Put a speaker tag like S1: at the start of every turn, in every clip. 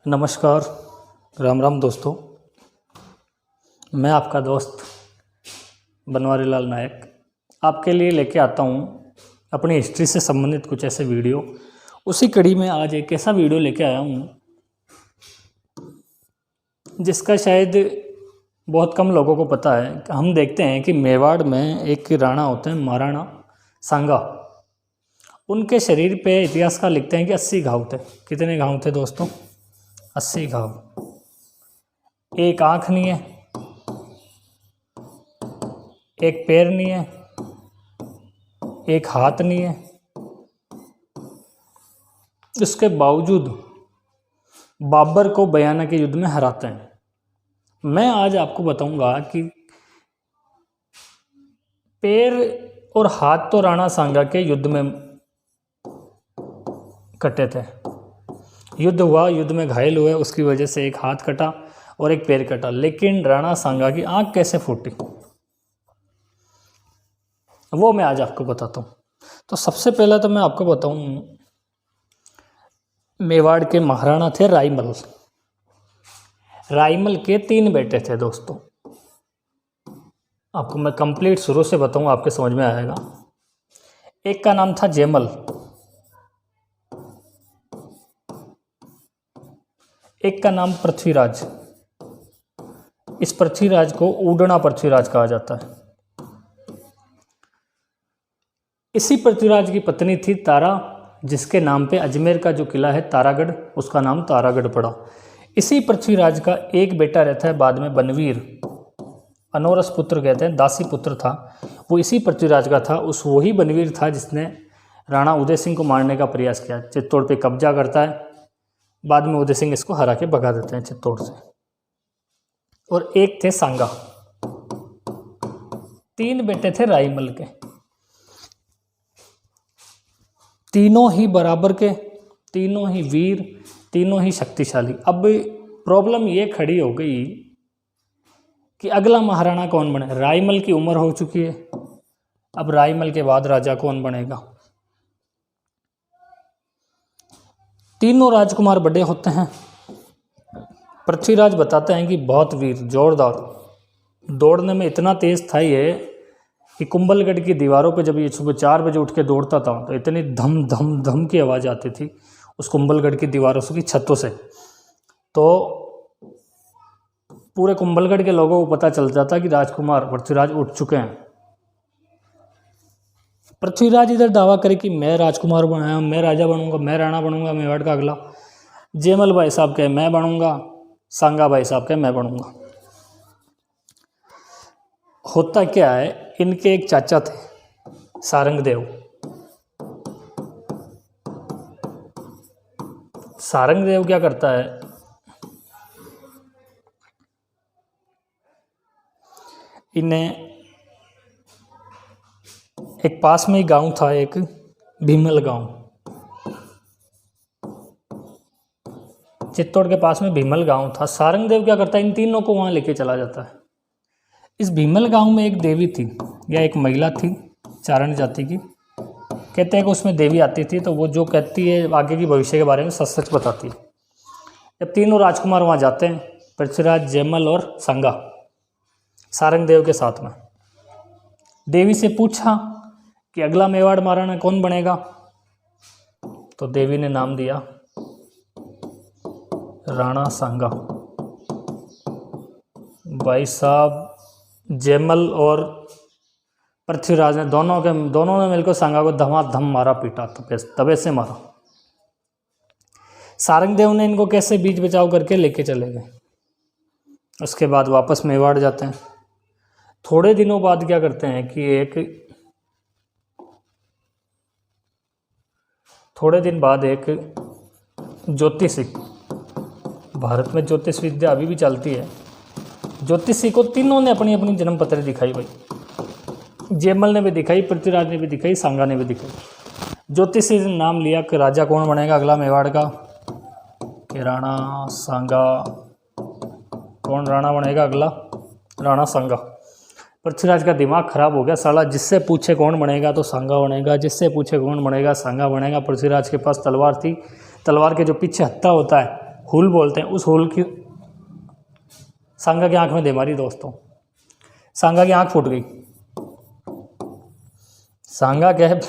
S1: नमस्कार, राम राम दोस्तों। मैं आपका दोस्त बनवारी लाल नायक आपके लिए लेके आता हूँ अपनी हिस्ट्री से संबंधित कुछ ऐसे वीडियो। उसी कड़ी में आज एक ऐसा वीडियो लेके आया हूँ जिसका शायद बहुत कम लोगों को पता है। हम देखते हैं कि मेवाड़ में एक राणा होते हैं, महाराणा सांगा। उनके शरीर पे इतिहासकार लिखते हैं कि 80 घाव थे। कितने घाव थे दोस्तों? 80 घाव। एक आँख नहीं है, एक पैर नहीं है, एक हाथ नहीं है। इसके बावजूद बाबर को बयाना के युद्ध में हराते हैं। मैं आज आपको बताऊंगा कि पैर और हाथ तो राणा सांगा के युद्ध में कटे थे। युद्ध हुआ, युद्ध में घायल हुए, उसकी वजह से एक हाथ कटा और एक पैर कटा। लेकिन राणा सांगा की आंख कैसे फूटी वो मैं आज आपको बताता हूँ। तो सबसे पहले तो मैं आपको बताऊं, मेवाड़ के महाराणा थे राईमल। राईमल के 3 बेटे थे दोस्तों। आपको मैं कंप्लीट शुरू से बताऊं, आपके समझ में आएगा। एक का नाम था जयमल, एक का नाम पृथ्वीराज। इस पृथ्वीराज को उड़ना पृथ्वीराज कहा जाता है। इसी पृथ्वीराज की पत्नी थी तारा, जिसके नाम पे अजमेर का जो किला है तारागढ़, उसका नाम तारागढ़ पड़ा। इसी पृथ्वीराज का एक बेटा रहता है बाद में बनवीर, अनोरस पुत्र कहते हैं, दासी पुत्र था वो, इसी पृथ्वीराज का था। वही बनवीर था जिसने राणा उदय सिंह को मारने का प्रयास किया। चित्तौड़ पे कब्जा करता है, बाद में उदय सिंह इसको हरा के भगा देते हैं चित्तौड़ से। और एक थे सांगा। 3 बेटे थे राईमल के, तीनों ही बराबर के, तीनों ही वीर, तीनों ही शक्तिशाली। अब प्रॉब्लम ये खड़ी हो गई कि अगला महाराणा कौन बने। राईमल की उम्र हो चुकी है, अब राईमल के बाद राजा कौन बनेगा? तीनों राजकुमार बड़े होते हैं। पृथ्वीराज बताते हैं कि बहुत वीर, जोरदार, दौड़ने में इतना तेज था ये कि कुंभलगढ़ की दीवारों पे जब ये सुबह 4 बजे उठ के दौड़ता था तो इतनी धम धम धम की आवाज़ आती थी उस कुंभलगढ़ की दीवारों से, की छतों से। तो पूरे कुंभलगढ़ के लोगों को पता चल जाता कि राजकुमार पृथ्वीराज उठ चुके हैं। पृथ्वीराज इधर दावा करे कि मैं राजकुमार बनाया, मैं राजा बनूंगा, मैं राणा बनूंगा मेवाड़ का अगला। जयमल भाई साहब कहे मैं बनूंगा, सांगा भाई साहब कहे मैं बनूंगा। होता क्या है, इनके एक चाचा थे सारंगदेव। सारंगदेव क्या करता है, इन्हें एक पास में ही गांव था, एक भीमल गांव, चित्तौड़ के पास में भीमल गांव था। सारंगदेव क्या करता है, इन तीनों को वहां लेके चला जाता है। इस भीमल गांव में एक देवी थी या एक महिला थी चारण जाति की। कहते हैं कि उसमें देवी आती थी तो वो जो कहती है आगे की भविष्य के बारे में सच सच बताती है। जब तीनों राजकुमार वहाँ जाते हैं, पृथ्वीराज, जयमल और सांगा, सारंगदेव के साथ में, देवी से पूछा कि अगला मेवाड़ महाराणा कौन बनेगा? तो देवी ने नाम दिया राणा सांगा। भाई साहब, जयमल और पृथ्वीराज ने दोनों ने मिलकर सांगा को धमाधम मारा, पीटा, तबे से मारा। सारंगदेव ने इनको कैसे बीच बचाव करके लेके चले गए। उसके बाद वापस मेवाड़ जाते हैं। थोड़े दिनों बाद क्या करते हैं कि थोड़े दिन बाद एक ज्योतिषी, भारत में ज्योतिष विद्या अभी भी चलती है, ज्योतिषी को तीनों ने अपनी अपनी जन्मपत्री दिखाई। भाई जयमल ने भी दिखाई, पृथ्वीराज ने भी दिखाई, सांगा ने भी दिखाई। ज्योतिषी ने नाम लिया कि राजा कौन बनेगा अगला मेवाड़ का, कि राणा सांगा। कौन राणा बनेगा अगला? राणा सांगा। पृथ्वीराज का दिमाग खराब हो गया, साला जिससे पूछे कौन बनेगा तो सांगा बनेगा, जिससे पूछे कौन बनेगा सांगा बनेगा। पृथ्वीराज के पास तलवार थी, तलवार के जो पीछे हत्था होता है, हुल बोलते हैं, उस हुल की सांगा की आंख में दे मारी दोस्तों। सांगा की आंख फूट गई। सांगा कहे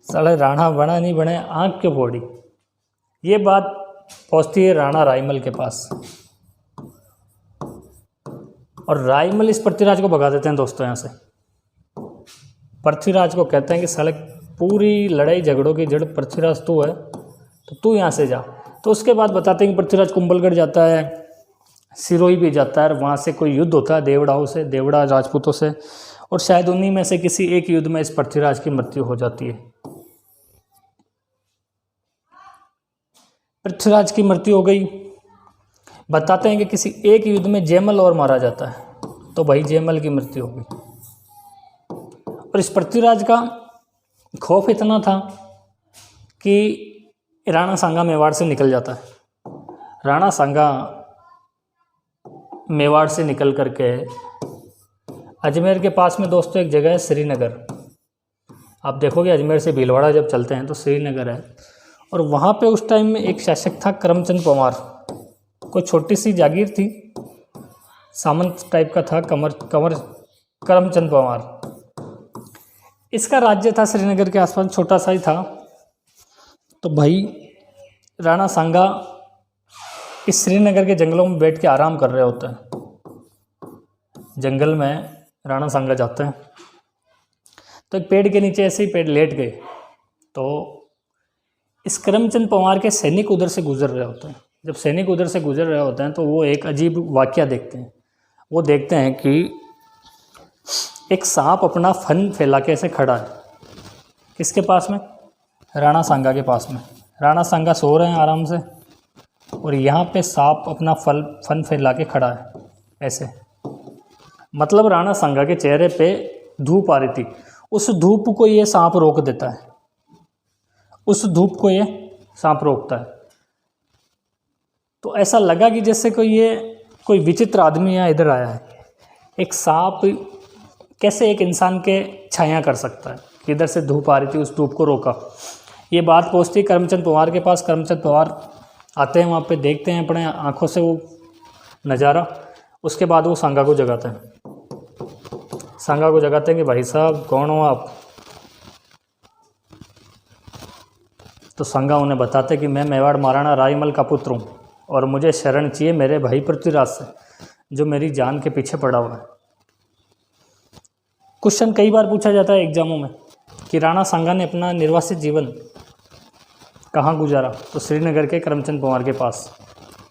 S1: साले राणा बना नहीं बने, आंख क्यों फोड़ी। ये बात पहुंचती है राणा रायमल के पास और रायमल इस पृथ्वीराज को भगा देते हैं दोस्तों यहाँ से। पृथ्वीराज को कहते हैं कि साले पूरी लड़ाई झगड़ों की जड़ पृथ्वीराज तू है, तो तू यहाँ से जा। तो उसके बाद बताते हैं कि पृथ्वीराज कुंभलगढ़ जाता है, सिरोही भी जाता है, और वहाँ से कोई युद्ध होता है देवड़ाओं से, देवड़ा राजपूतों से, और शायद उन्हीं में से किसी एक युद्ध में इस पृथ्वीराज की मृत्यु हो जाती है। पृथ्वीराज की मृत्यु हो गई। बताते हैं कि किसी एक युद्ध में जयमल और मारा जाता है, तो भाई जयमल की मृत्यु हो गई। और इस पृथ्वीराज का खौफ इतना था कि राणा सांगा मेवाड़ से निकल जाता है। राणा सांगा मेवाड़ से निकल करके अजमेर के पास में दोस्तों एक जगह है श्रीनगर। आप देखोगे अजमेर से भीलवाड़ा जब चलते हैं तो श्रीनगर है, और वहाँ पे उस टाइम में एक शासक था करमचंद पंवार। कोई छोटी सी जागीर थी, सामंत टाइप का था, करमचंद पंवार। इसका राज्य था श्रीनगर के आसपास, छोटा सा ही था। तो भाई राणा सांगा इस श्रीनगर के जंगलों में बैठ के आराम कर रहे होते हैं। जंगल में राणा सांगा जाते हैं तो एक पेड़ के नीचे ऐसे ही पेड़ लेट गए, तो इस करमचंद पंवार के सैनिक उधर से गुजर रहे होते हैं। जब सैनिक उधर से गुजर रहे होते हैं तो वो एक अजीब वाकया देखते हैं। वो देखते हैं कि एक सांप अपना फन फैला के ऐसे खड़ा है। किसके पास में? राणा सांगा के पास में। राणा सांगा सो रहे हैं आराम से, और यहाँ पे सांप अपना फन फैला के खड़ा है ऐसे। मतलब राणा सांगा के चेहरे पे धूप आ रही थी, उस धूप को ये सांप रोक देता है, उस धूप को ये सांप रोकता है। तो ऐसा लगा कि जैसे कोई विचित्र आदमी यहाँ इधर आया है। एक सांप कैसे एक इंसान के छाया कर सकता है, कि इधर से धूप आ रही थी, उस धूप को रोका। ये बात पहुँचती है करमचंद पंवार के पास। करमचंद पंवार आते हैं, वहाँ पे देखते हैं अपने आँखों से वो नज़ारा। उसके बाद वो सांगा को जगाते हैं। सांगा को जगाते हैं कि भाई साहब कौन हो आप? तो सांगा उन्हें बताते कि मैं मेवाड़ महाराणा रायमल का पुत्र हूँ, और मुझे शरण चाहिए मेरे भाई पृथ्वीराज से, जो मेरी जान के पीछे पड़ा हुआ है। क्वेश्चन कई बार पूछा जाता है एग्जामों में कि राणा सांगा ने अपना निर्वासित जीवन कहाँ गुजारा? तो श्रीनगर के करमचंद पंवार के पास।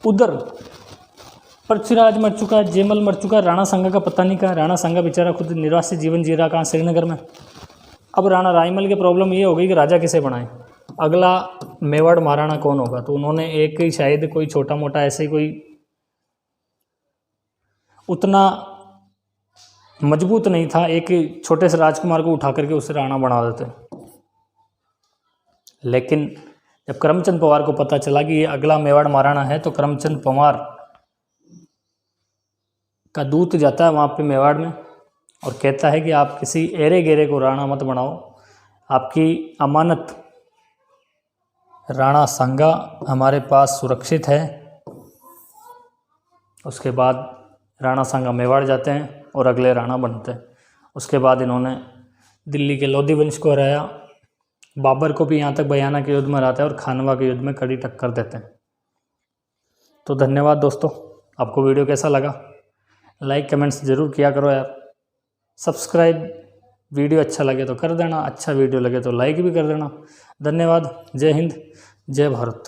S1: उधर पृथ्वीराज मर चुका है, जयमल मर चुका है, राणा सांगा का पता नहीं कहाँ। राणा सांगा बेचारा खुद निर्वासित जीवन जी रहा कहाँ? श्रीनगर में। अब राणा रायमल की प्रॉब्लम ये हो गई कि राजा किसे बनाए, अगला मेवाड़ महाराणा कौन होगा? तो उन्होंने एक ही शायद कोई छोटा मोटा ऐसे कोई उतना मजबूत नहीं था, एक छोटे से राजकुमार को उठा करके उसे राणा बना देते। लेकिन जब करमचंद पंवार को पता चला कि ये अगला मेवाड़ महाराणा है, तो करमचंद पंवार का दूत जाता है वहाँ पे मेवाड़ में और कहता है कि आप किसी एरे गेरे को राणा मत बनाओ, आपकी अमानत राणा सांगा हमारे पास सुरक्षित है। उसके बाद राणा सांगा मेवाड़ जाते हैं और अगले राणा बनते हैं। उसके बाद इन्होंने दिल्ली के लोधी वंश को हराया, बाबर को भी यहाँ तक बयाना के युद्ध में हराते हैं और खानवा के युद्ध में कड़ी टक्कर देते हैं। तो धन्यवाद दोस्तों, आपको वीडियो कैसा लगा? लाइक कमेंट्स ज़रूर किया करो यार। सब्सक्राइब वीडियो अच्छा लगे तो कर देना, अच्छा वीडियो लगे तो लाइक भी कर देना। धन्यवाद। जय हिंद, जय भारत।